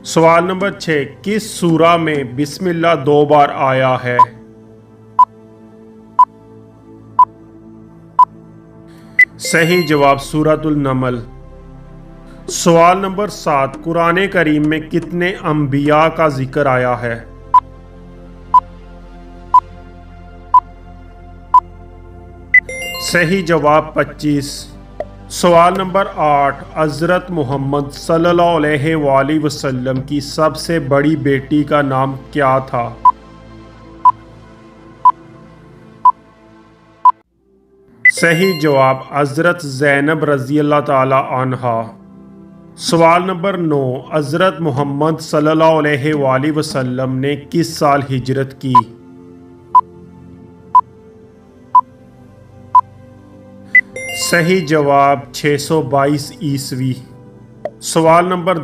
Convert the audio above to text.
سوال نمبر 6، کس سورہ میں بسم اللہ 2 بار آیا ہے؟ صحیح جواب سورۃ النمل۔ سوال نمبر 7، قرآن کریم میں کتنے انبیاء کا ذکر آیا ہے؟ صحیح جواب 25۔ سوال نمبر 8، حضرت محمد صلی اللہ علیہ وآلہ وسلم کی سب سے بڑی بیٹی کا نام کیا تھا؟ صحیح جواب حضرت زینب رضی اللہ تعالی عنہا۔ سوال نمبر 9، حضرت محمد صلی اللہ علیہ وآلہ وسلم نے کس سال ہجرت کی؟ صحیح جواب 622 عیسوی۔ سوال نمبر